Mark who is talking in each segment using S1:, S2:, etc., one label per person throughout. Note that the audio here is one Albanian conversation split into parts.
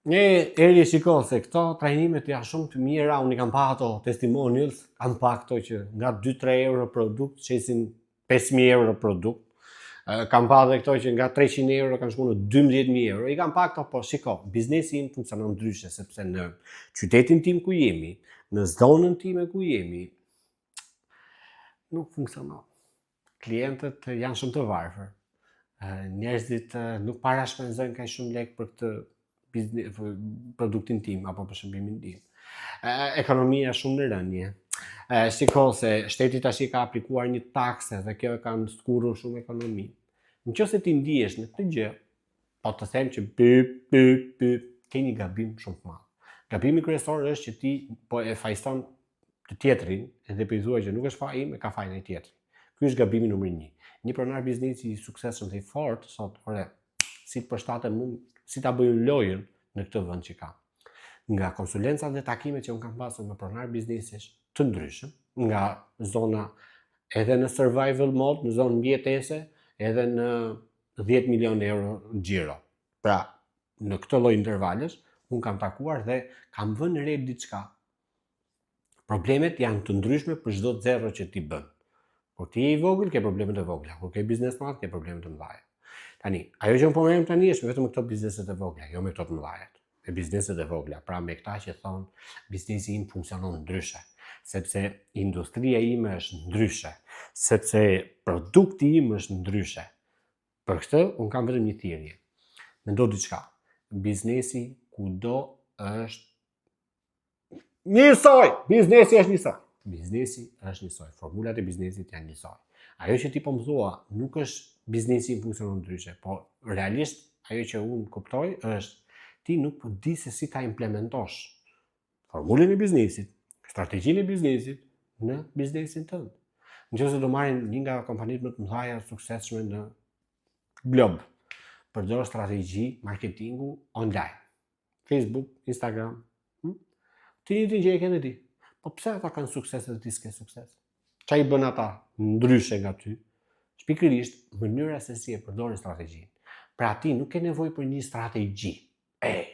S1: Eri shiko se këto trajnimet janë shumë të mira, unë i kam pa ato testimonials, kam pa këto që nga 2-3 euro produkt qesin 5.000 euro produkt, kam pa dhe këto që nga 300 euro kanë shku në 12.000 euro, i kam pa këto, po shiko, biznesi im funksionon ndryshe, sepse në qytetin tim ku jemi, në zonën time ku jemi, nuk funksionon. Klientët janë shumë të varfër, njerëzit nuk para shpenzojnë kaq shumë lek për këtë produktin tim apo për shërbimin tim. Ekonomia shumë në rënje. Shiko se shteti tash ka aplikuar një takse dhe kjo ka skurrur shumë ekonomi. Nëse ti ndihesh në këtë gjë, po të them që ke një gabim shumë të madh. Gabimi kryesor është që ti po e fajson të tjetrin dhe po i thua që nuk është faji im, e ka fajin e tjetrit. Ky është gabimi numër 1. Një pronar biznesi i suksesshëm dhe i fortë sot, si të përshtatet mund, si ta bëjnë lojën në këtë vend që kam. Nga konsulencat dhe takimet që unë kam pasur me pronar biznesesh të ndryshëm, nga zona edhe në survival mode, në zonë mbijetese, edhe në 10 milion euro xhiro. Pra, në këtë lloj intervalesh, unë kam takuar dhe kam vënë re diçka. Problemet janë të ndryshme për çdo zero që ti bën. Kur ti je i vogël, ke problemet e vogla. Kur ke biznes të madh, ke problemet e mëdha. Tani, ajo që unë po merrem tani është vetëm këto bizneset e vogla, jo me këto të mëdha. Me bizneset e vogla, pra me këta që thonë biznesi im funksionon ndryshe, sepse industria ime është ndryshe, sepse produkti im është ndryshe. Për këtë, unë kam vetëm një thirrje. Mendo diçka. Biznesi kudo është njësoj. Biznesi është njësoj. Biznesi është njësoj. Formulat e biznesit janë njësoj. Ajo që ti po më thua nuk është biznesi im funksionon ndryshe, po realisht ajo që unë kuptoj është ti nuk po di se si ta implementosh formulën e biznesit, strategjinë e biznesit në biznesin tënd. Nëse do marrin një nga kompanitë më të mëdha suksesshme në glob, përdor strategji marketingu online. Facebook, Instagram. Ti një gjë e ke ti. Po pse ata kanë sukses dhe ti s'ke sukses? Çfarë i bën ata ndryshe nga ty? Pikërisht mënyra se si e përdorën strategjinë. Pra ti nuk ke nevojë për një strategji.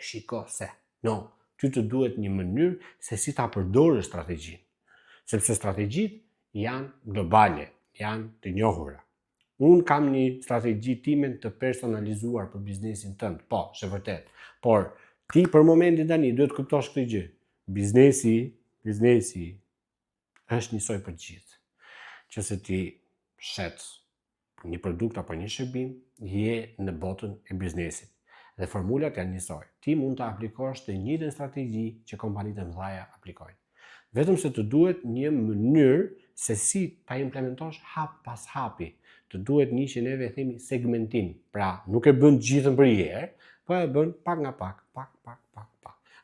S1: Shiko se. No, ty të duhet një mënyrë se si ta përdorësh strategjinë. Sepse strategjitë janë globale, janë të njohura. Unë kam një strategji time të personalizuar për biznesin tënd. Po, është vërtet. Por ti për momentin tani duhet të kuptosh këtë gjë. Biznesi është njësoj për gjithë. Nëse ti shet një produkt apo një shërbim, je në botën e biznesit. Dhe formulat janë njësoj. Ti mund të aplikosh të njëjtën strategji që kompanitë e mëdha aplikojnë. Vetëm se të duhet një mënyrë se si ta implementosh hap pas hapi. Të duhet një që neve themi segmentim. Pra, nuk e bën gjithën për herë, po e bën pak nga pak.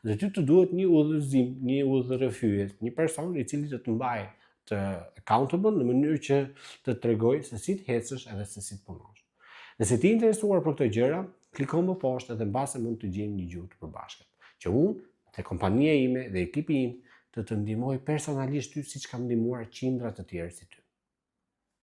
S1: Dhe ty të duhet një udhëzim, një udhërrëfyes, një person i cili të mbajë të accountable në mënyrë që të tregoj se si të ecësh edhe se si të punosh. Nëse ti je interesuar për këto gjëra, kliko më poshtë dhe mbase mund të gjejmë një gjuhë të përbashkët, që unë, dhe kompania ime dhe ekipi im të ndihmoj personalisht ty siç kam ndihmuar qindra të tjerë si ty.